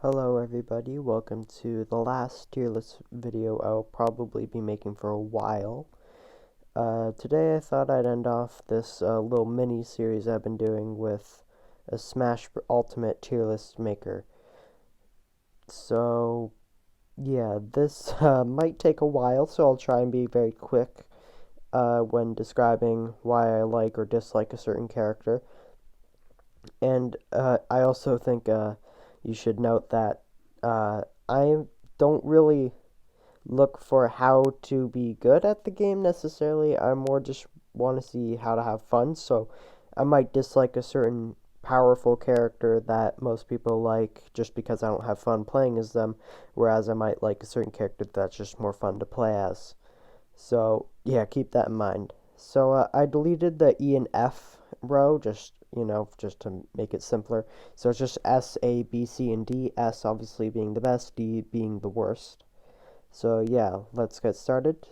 Hello everybody, welcome to the last tier list video I'll probably be making for a while. Today I thought I'd end off this little mini series I've been doing with a Smash Ultimate tier list maker. So yeah, this might take a while, so I'll try and be very quick when describing why I like or dislike a certain character. And I also think you should note that I don't really look for how to be good at the game necessarily. I more just want to see how to have fun. So I might dislike a certain powerful character that most people like just because I don't have fun playing as them, whereas I might like a certain character that's just more fun to play as. So yeah, keep that in mind. So I deleted the E and F row just to make it simpler. So it's just S, A, B, C, and D. S obviously being the best, D being the worst. So yeah, let's get started.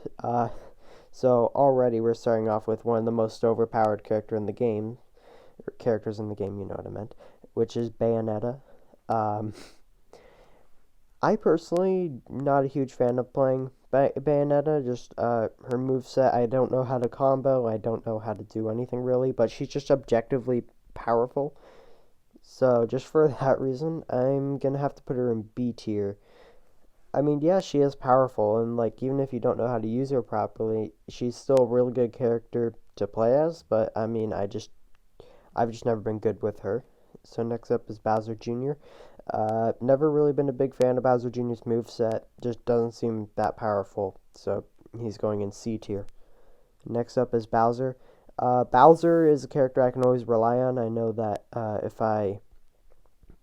So already we're starting off with one of the most overpowered characters in the game, you know what I meant, which is Bayonetta. Um, I personally not a huge fan of playing Bayonetta. Just her moveset, I don't know how to combo. I don't know how to do anything really, but she's just objectively powerful. So just for that reason, I'm gonna have to put her in B tier. I mean, yeah, she is powerful, and like even if you don't know how to use her properly, she's still a really good character to play as. But I mean, I've just never been good with her. So next up is Bowser Jr. Never really been a big fan of Bowser Jr.'s moveset. Just doesn't seem that powerful. So he's going in C tier. Next up is Bowser. Bowser is a character I can always rely on. I know that if I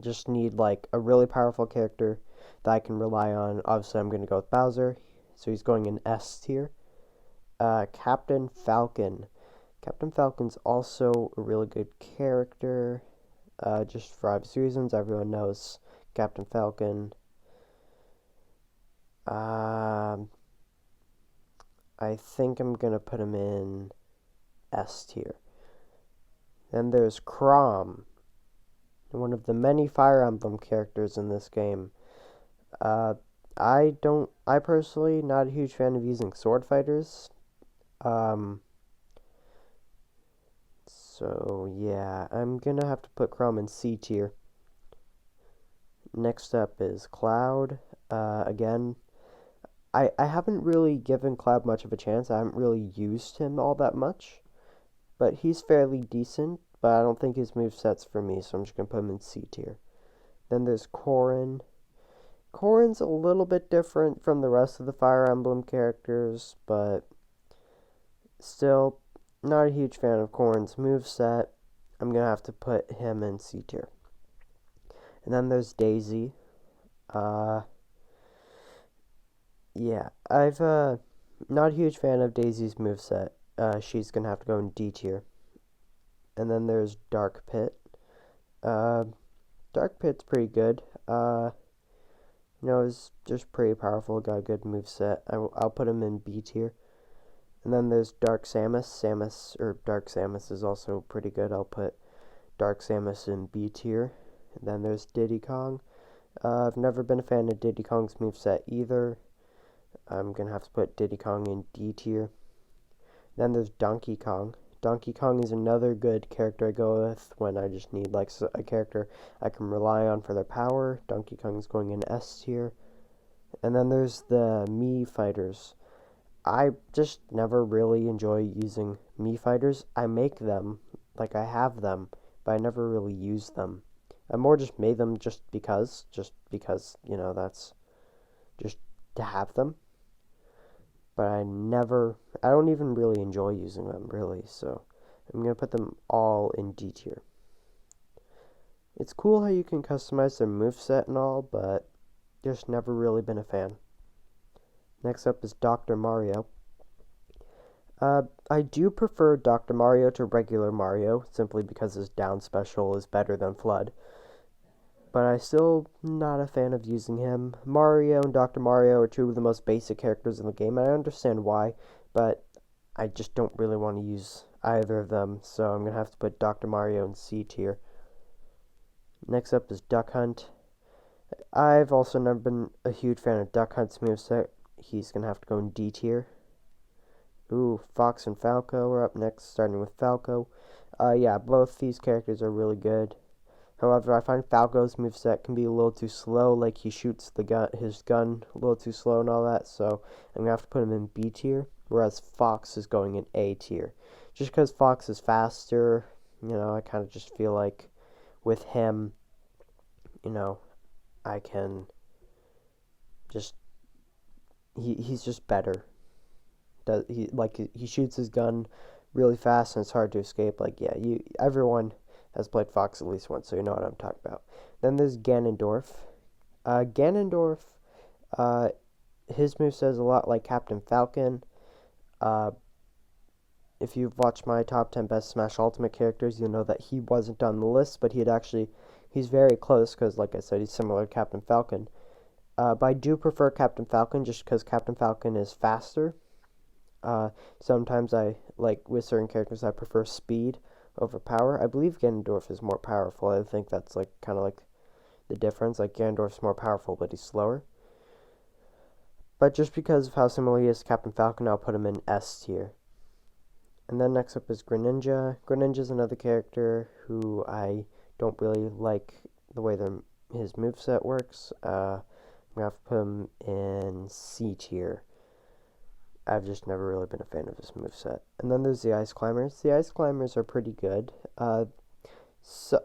just need like a really powerful character that I can rely on, obviously I'm going to go with Bowser. So he's going in S tier. Captain Falcon. Captain Falcon's also a really good character. Just for obvious reasons, everyone knows Captain Falcon. Um, I think I'm gonna put him in S tier. Then there's Chrom, one of the many Fire Emblem characters in this game. Uh, I personally not a huge fan of using sword fighters. Um, so yeah, I'm gonna have to put Chrom in C tier. Next up is Cloud. Again, I haven't really given Cloud much of a chance. I haven't really used him all that much, but he's fairly decent. But I don't think his moveset's for me, so I'm just gonna put him in C tier. Then there's Corrin. Corrin's a little bit different from the rest of the Fire Emblem characters, but still not a huge fan of Corrin's moveset. I'm gonna have to put him in C tier. And then there's Daisy. Uh, yeah, I've not a huge fan of Daisy's moveset. She's gonna have to go in D tier. And then there's Dark Pit. Uh, Dark Pit's pretty good. It's just pretty powerful. Got a good moveset. I'll put him in B tier. And then there's Dark Samus. Dark Samus is also pretty good. I'll put Dark Samus in B tier. And then there's Diddy Kong. I've never been a fan of Diddy Kong's moveset either. I'm gonna have to put Diddy Kong in D tier. Then there's Donkey Kong. Donkey Kong is another good character I go with when I just need like a character I can rely on for their power. Donkey Kong's going in S tier. And then there's the Mii fighters. I just never really enjoy using Mii fighters. I make them, like I have them, but I never really use them. I more just made them just because, that's just to have them. But I don't even really enjoy using them, really, so I'm going to put them all in D tier. It's cool how you can customize their moveset and all, but just never really been a fan. Next up is Dr. Mario. I do prefer Dr. Mario to regular Mario, simply because his down special is better than Flood. But I still not a fan of using him. Mario and Dr. Mario are two of the most basic characters in the game, and I understand why, but I just don't really want to use either of them, so I'm going to have to put Dr. Mario in C tier. Next up is Duck Hunt. I've also never been a huge fan of Duck Hunt's moveset. He's going to have to go in D tier. Ooh, Fox and Falco are up next, starting with Falco. Yeah, both these characters are really good. However, I find Falco's moveset can be a little too slow, like he shoots his gun a little too slow and all that, so I'm going to have to put him in B tier, whereas Fox is going in A tier. Just because Fox is faster, I kind of just feel like with him, you know, I can just, he's just better. He shoots his gun really fast and it's hard to escape. Like, yeah, everyone has played Fox at least once, so you know what I'm talking about. Then there's Ganondorf. Ganondorf, uh, his moveset is a lot like Captain Falcon. Uh, if you've watched my top 10 best Smash Ultimate characters, you know that he wasn't on the list, but he's very close because, like I said, he's similar to Captain Falcon. But I do prefer Captain Falcon just because Captain Falcon is faster. Sometimes like with certain characters, I prefer speed over power. I believe Ganondorf is more powerful. I think that's like kind of like the difference. Like Ganondorf's more powerful, but he's slower. But just because of how similar he is to Captain Falcon, I'll put him in S tier. And then next up is Greninja. Greninja's another character who I don't really like the way his moveset works. I'm gonna have to put him in C tier. I've just never really been a fan of his moveset. And then there's the Ice Climbers. The Ice Climbers are pretty good.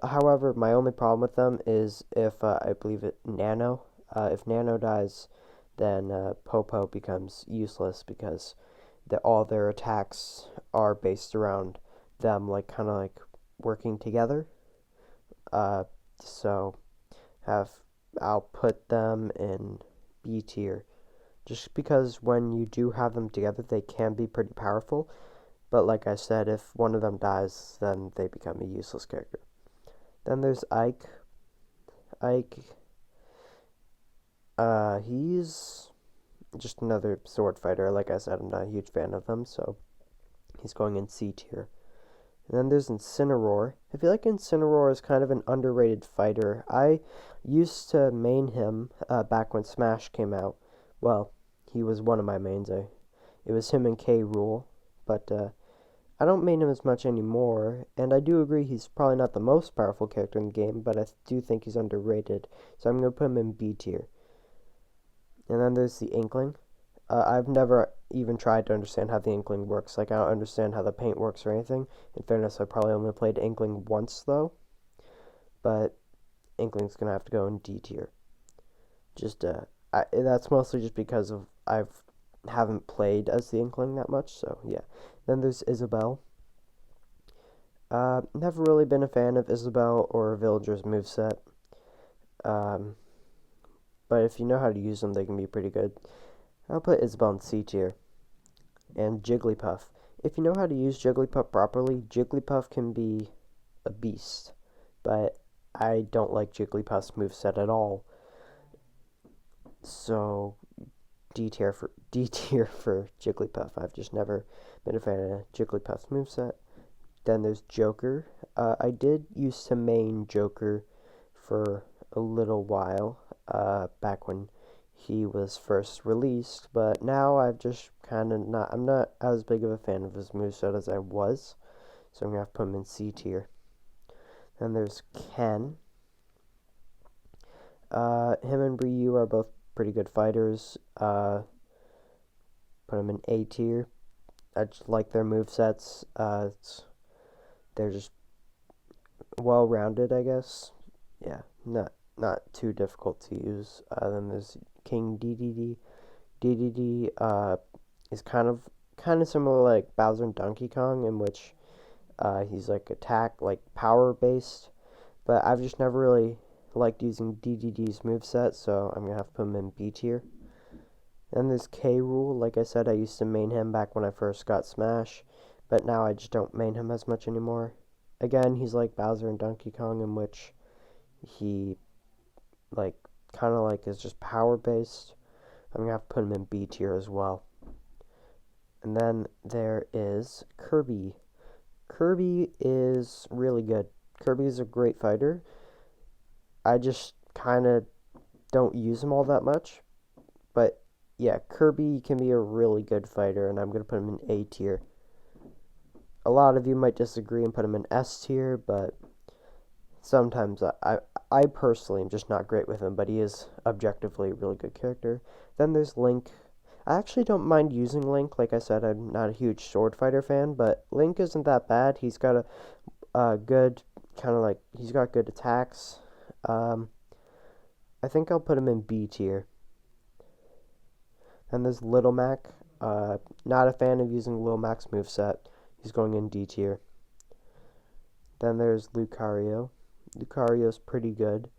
However, my only problem with them is if I believe it Nano. If Nano dies, then Popo becomes useless because all their attacks are based around them, like kind of like working together. So I'll put them in B tier. Just because when you do have them together, they can be pretty powerful. But like I said, if one of them dies, then they become a useless character. Then there's Ike. Ike, he's just another sword fighter. Like I said, I'm not a huge fan of them, so he's going in C tier. And then there's Incineroar. I feel like Incineroar is kind of an underrated fighter. I used to main him back when Smash came out. Well, he was one of my mains. It was him and K. Rool, but I don't main him as much anymore. And I do agree he's probably not the most powerful character in the game, but I do think he's underrated. So I'm gonna put him in B tier. And then there's the Inkling. I've never even tried to understand how the Inkling works. Like, I don't understand how the paint works or anything. In fairness, I probably only played Inkling once, though. But Inkling's going to have to go in D tier. That's mostly just because haven't played as the Inkling that much, so yeah. Then there's Isabelle. Never really been a fan of Isabelle or Villager's moveset. But if you know how to use them, they can be pretty good. I'll put Isabelle in C tier. And Jigglypuff. If you know how to use Jigglypuff properly, Jigglypuff can be a beast. But I don't like Jigglypuff's moveset at all. So D tier for Jigglypuff. I've just never been a fan of Jigglypuff's moveset. Then there's Joker. I did used to main Joker for a little while, back when he was first released, but now I've just I'm not as big of a fan of his moveset as I was, so I'm gonna have to put him in C tier. Then there's Ken. Him and Ryu are both pretty good fighters. Put him in A tier. I just like their movesets. They're just well-rounded, I guess. Yeah, not too difficult to use. Then there's King DDD. DDD is kind of similar like Bowser and Donkey Kong, in which he's like power based. But I've just never really liked using DDD's moveset, so I'm gonna have to put him in B tier. Then there's K. Rool. Like I said, I used to main him back when I first got Smash, but now I just don't main him as much anymore. Again, he's like Bowser and Donkey Kong, in which he is just power based. I'm gonna have to put him in B tier as well. And then there is Kirby. Kirby is really good. Kirby is a great fighter. I just kind of don't use him all that much. But yeah, Kirby can be a really good fighter, and I'm going to put him in A tier. A lot of you might disagree and put him in S tier, but sometimes I personally am just not great with him, but he is objectively a really good character. Then there's Link. I actually don't mind using Link. Like I said, I'm not a huge sword fighter fan, but Link isn't that bad. He's got a good kind of like he's got good attacks. Um, I think I'll put him in B tier. Then there's Little Mac. Not a fan of using Little Mac's moveset. He's going in D tier. Then there's Lucario. Lucario's pretty good.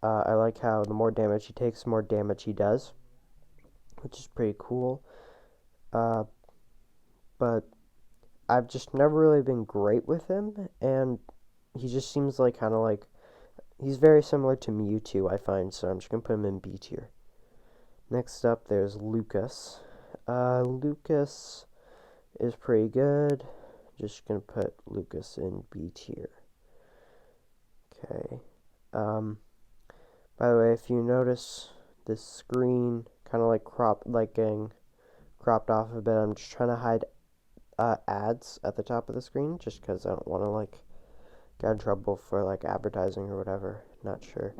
I like how the more damage he takes, the more damage he does, which is pretty cool. Uh, but I've just never really been great with him, and he just seems like kind of like he's very similar to Mewtwo, I find, so I'm just gonna put him in B tier. Next up, there's Lucas. Lucas is pretty good. Just gonna put Lucas in B tier. Okay. By the way, if you notice this screen kind of like getting cropped off a bit, I'm just trying to hide ads at the top of the screen, just because I don't want to like get in trouble for like advertising or whatever. Not sure.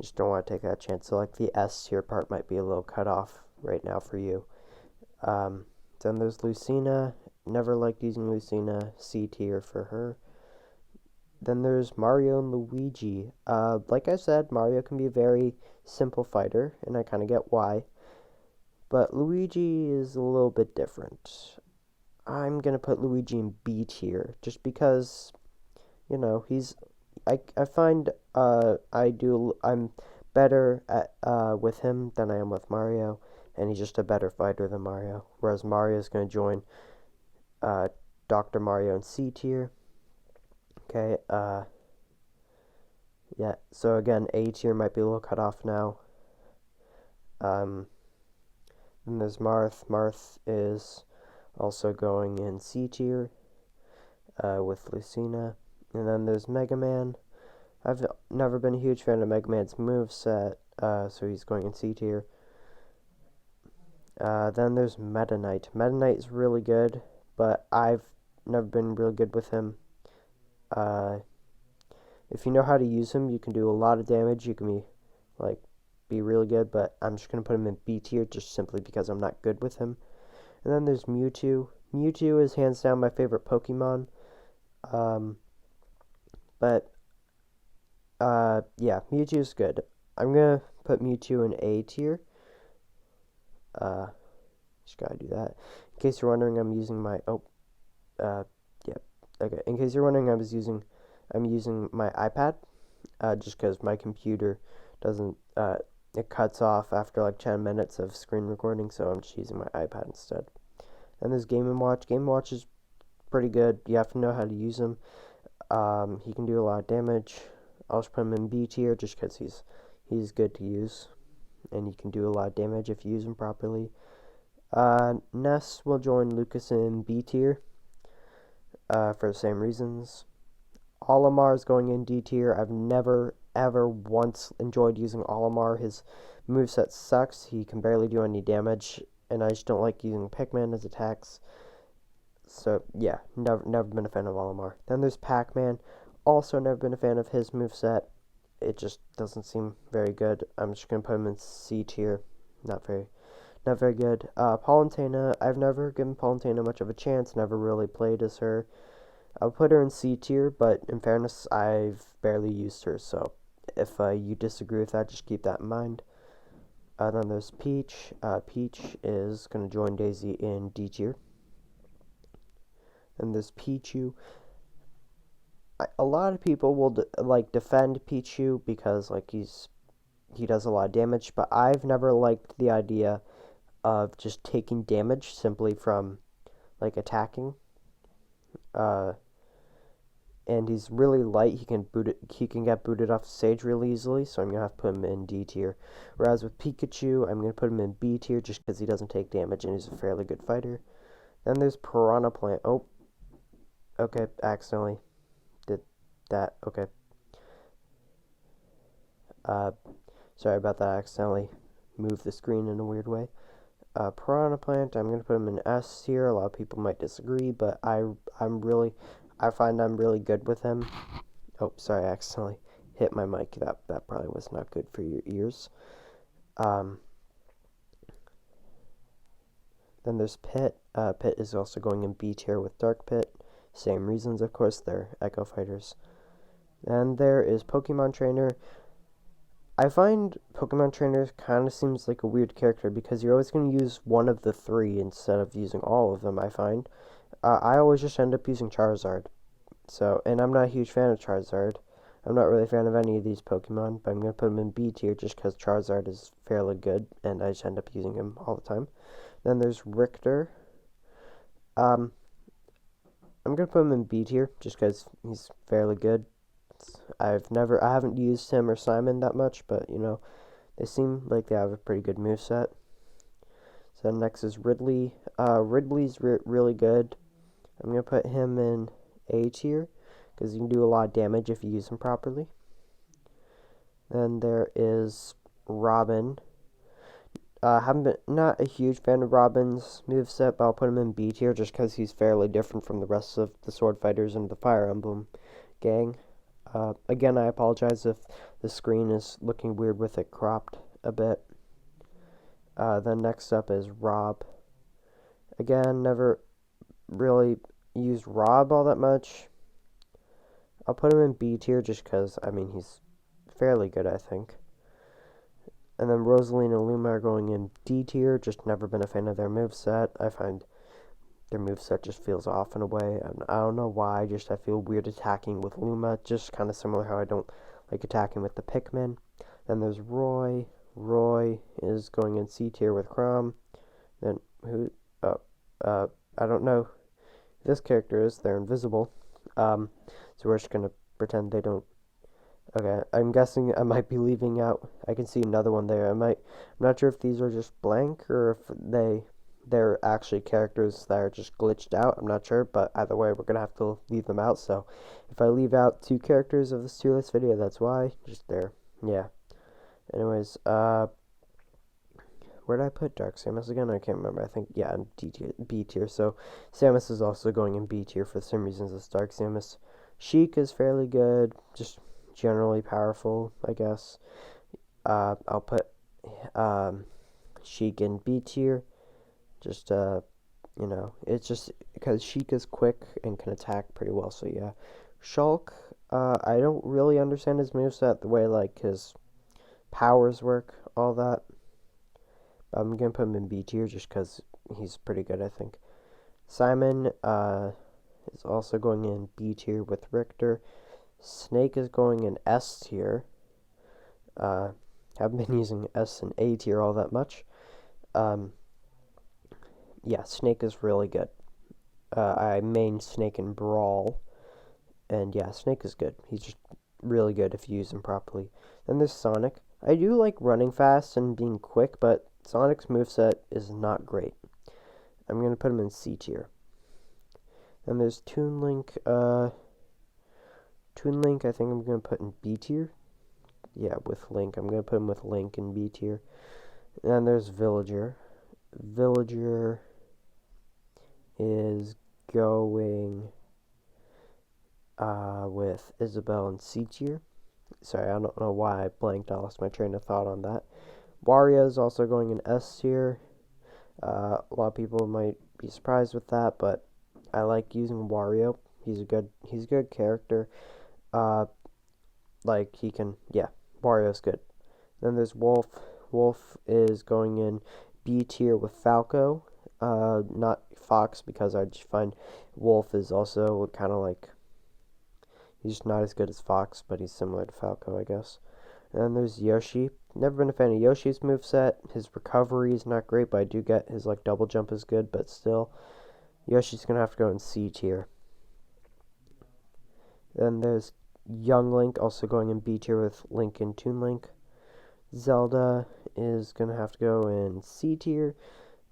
Just don't want to take that chance. So like the S tier part might be a little cut off right now for you. Then there's Lucina. Never liked using Lucina. C tier for her. Then there's Mario and Luigi. Like I said, Mario can be a very simple fighter, and I kind of get why. But Luigi is a little bit different. I'm gonna put Luigi in B tier, just because, he's. I find I'm better at with him than I am with Mario, and he's just a better fighter than Mario. Whereas Mario's gonna join Dr. Mario in C tier. Okay, yeah, so again, A tier might be a little cut off now. Then there's Marth. Marth is also going in C tier with Lucina. And then there's Mega Man. I've never been a huge fan of Mega Man's moveset, so he's going in C tier. Then there's Meta Knight. Meta Knight is really good, but I've never been really good with him. If you know how to use him, you can do a lot of damage. You can be really good, but I'm just going to put him in B tier just simply because I'm not good with him. And then there's Mewtwo. Mewtwo is hands down my favorite Pokemon. Yeah, Mewtwo's good. I'm going to put Mewtwo in A tier. Just gotta do that. In case you're wondering, I'm using my, yeah, okay. In case you're wondering, I'm using my iPad, just because my computer doesn't, it cuts off after like 10 minutes of screen recording, so I'm just using my iPad instead. And there's Game & Watch. Game & Watch is pretty good. You have to know how to use him. He can do a lot of damage. I'll just put him in B tier just because he's good to use, and he can do a lot of damage if you use him properly. Ness will join Lucas in B tier for the same reasons. Olimar is going in D tier. I've never, ever once enjoyed using Olimar. His moveset sucks. He can barely do any damage, and I just don't like using Pikmin as attacks. So, yeah, never been a fan of Olimar. Then there's Pac-Man. Also never been a fan of his moveset. It just doesn't seem very good. I'm just going to put him in C tier. Not very good. Palutena, I've never given Palutena much of a chance. Never really played as her. I'll put her in C tier, but in fairness, I've barely used her. So if you disagree with that, just keep that in mind. Then there's Peach. Peach is going to join Daisy in D tier. And there's Pichu. A lot of people will defend Pichu because he does a lot of damage, but I've never liked the idea of just taking damage simply from attacking. And he's really light. He can get booted off the stage really easily, so I'm gonna have to put him in D tier. Whereas with Pikachu, I'm gonna put him in B tier just because he doesn't take damage and he's a fairly good fighter. Then there's Piranha Plant. Oh, okay, accidentally did that. Okay. Sorry about that, I accidentally moved the screen in a weird way. Piranha Plant, I'm going to put him in S here. A lot of people might disagree, but I find I'm really good with him. Oh, sorry, I accidentally hit my mic. That probably was not good for your ears. Then there's Pit. Pit is also going in B tier with Dark Pit. Same reasons, of course, they're Echo Fighters. And there is Pokemon Trainer. I find Pokemon Trainer kind of seems like a weird character because you're always going to use one of the three instead of using all of them, I find. I always just end up using Charizard. So, and I'm not a huge fan of Charizard. I'm not really a fan of any of these Pokemon, but I'm going to put them in B tier just because Charizard is fairly good, and I just end up using him all the time. Then there's Richter. I'm going to put him in B tier just because he's fairly good. I haven't used him or Simon that much, but, you know, they seem like they have a pretty good moveset. So next is Ridley. Ridley's really good. I'm going to put him in A tier because he can do a lot of damage if you use him properly. Then there is Robin. Not a huge fan of Robin's moveset, but I'll put him in B tier just because he's fairly different from the rest of the Sword Fighters and the Fire Emblem gang. Again, I apologize if the screen is looking weird with it cropped a bit. Then next up is Rob. Again, never really used Rob all that much. I'll put him in B tier just because, I mean, he's fairly good, I think. And then Rosaline and Luma are going in D tier. Just never been a fan of their moveset. I find their moveset just feels off in a way. I don't know why. I feel weird attacking with Luma. Just kind of similar how I don't like attacking with the Pikmin. Then there's Roy. Roy is going in C tier with Chrom. Then I don't know who this character is. They're invisible. So we're just gonna pretend they don't. Okay, I'm guessing I might be leaving out. I can see another one there. I'm not sure if these are just blank or if they're actually characters that are just glitched out. I'm not sure, but either way, we're gonna have to leave them out. So if I leave out two characters of this tier list video, that's why. Just there. Yeah. Anyways, where did I put Dark Samus again? I can't remember. I think, yeah, in B tier. So Samus is also going in B tier for the same reasons as Dark Samus. Sheik is fairly good, just generally powerful, I guess. I'll put Sheik in B tier. Just, you know, it's just because Sheik is quick and can attack pretty well. So, yeah. Shulk, I don't really understand his moveset, the way, like, his powers work, all that. I'm going to put him in B tier just because he's pretty good, I think. Simon is also going in B tier with Richter. Snake is going in S tier. Haven't been using S and A tier all that much. Yeah, Snake is really good. I main Snake in Brawl. And yeah, Snake is good. He's just really good if you use him properly. Then there's Sonic. I do like running fast and being quick, but Sonic's moveset is not great. I'm going to put him in C tier. Then there's Toon Link. Toon Link, I think I'm going to put in B tier. Yeah, with Link. I'm going to put him with Link in B tier. And then there's Villager. Villager is going with Isabelle in C tier. Sorry, I don't know why I blanked. I lost my train of thought on that. Wario is also going in S tier. A lot of people might be surprised with that, but I like using Wario. He's a good character. Like he can, yeah, Wario's good. Then there's Wolf. Wolf is going in B tier with Falco. Not Fox, because I just find Wolf is also kind of like, he's not as good as Fox, but he's similar to Falco, I guess. And then there's Yoshi. Never been a fan of Yoshi's moveset. His recovery is not great, but I do get his like double jump is good, but still, Yoshi's gonna have to go in C tier. Then there's Young Link, also going in B tier with Link and Toon Link. Zelda is gonna have to go in C tier.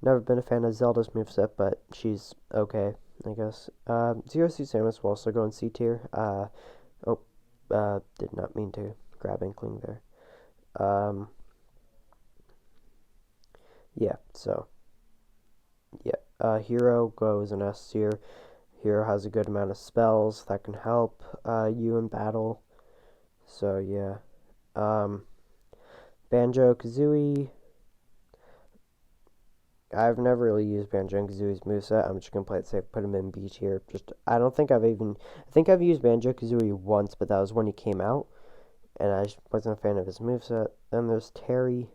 Never been a fan of Zelda's moveset, but she's okay, I guess. Zero Suit Samus will also go in C tier. Did not mean to grab Inkling there. Um, yeah, so, yeah. Hero goes in S tier. Hero has a good amount of spells that can help you in battle. So, yeah. Um, Banjo Kazooie. I've never really used Banjo and Kazooie's moveset. I'm just gonna play it safe, put him in B tier. I don't think I think I've used Banjo Kazooie once, but that was when he came out, and I just wasn't a fan of his moveset. Then there's Terry.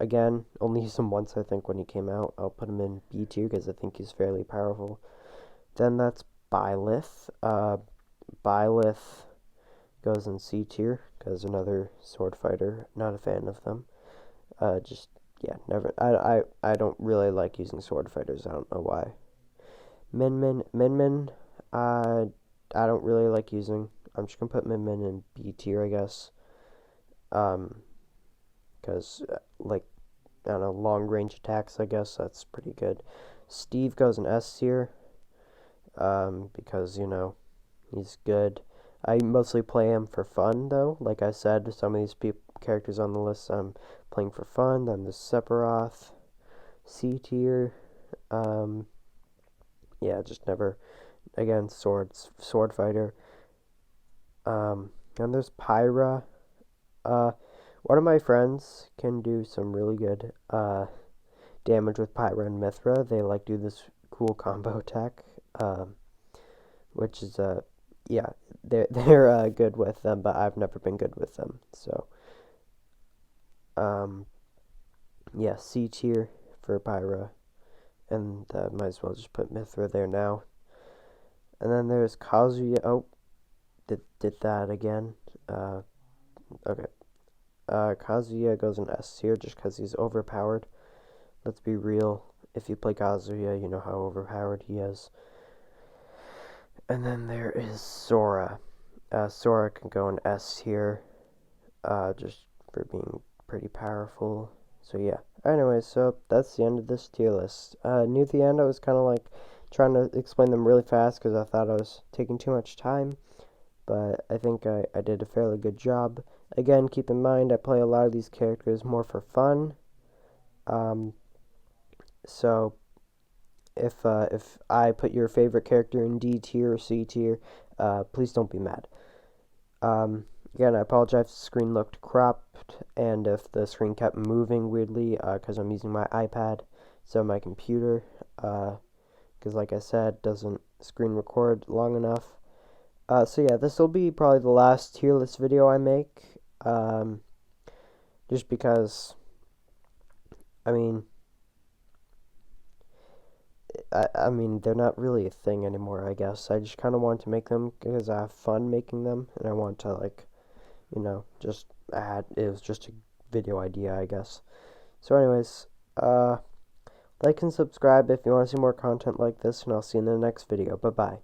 Again, only used him once, I think, when he came out. I'll put him in B tier because I think he's fairly powerful. Then that's Byleth. Byleth goes in C tier because another sword fighter. Not a fan of them. Just yeah, never. I don't really like using sword fighters. I don't know why. Min. Uh, I don't really like using. I'm just gonna put Min in B tier, I guess. Because like I don't know, long range attacks. I guess that's pretty good. Steve goes in S tier. Because he's good. I mostly play him for fun, though. Like I said, some of these characters on the list I'm playing for fun. Then there's Sephiroth, C tier. Um, yeah, just never. Again, sword fighter. And there's Pyra. Uh, one of my friends can do some really good damage with Pyra and Mithra. They like do this cool combo attack. Which is yeah, they're good with them, but I've never been good with them. So um, yeah, C tier for Pyra, and might as well just put Mithra there now. And then there's Kazuya. Oh, did that again. Okay. Kazuya goes in S tier just because he's overpowered. Let's be real. If you play Kazuya, you know how overpowered he is. And then there is Sora. Sora can go in S tier, just for being pretty powerful. So yeah. Anyway, so that's the end of this tier list. Near the end, I was kind of like trying to explain them really fast because I thought I was taking too much time. But I think I did a fairly good job. Again, keep in mind I play a lot of these characters more for fun. So if I put your favorite character in D tier or C tier, please don't be mad. Again, I apologize if the screen looked cropped and if the screen kept moving weirdly because I'm using my iPad, so my computer, because like I said, doesn't screen record long enough. So yeah, this will be probably the last tier list video I make, just because, I mean, I mean, they're not really a thing anymore, I guess. I just kind of want to make them because I have fun making them, and I want to, like, just it was just a video idea, I guess. So anyways, like and subscribe if you want to see more content like this, and I'll see you in the next video. Bye-bye.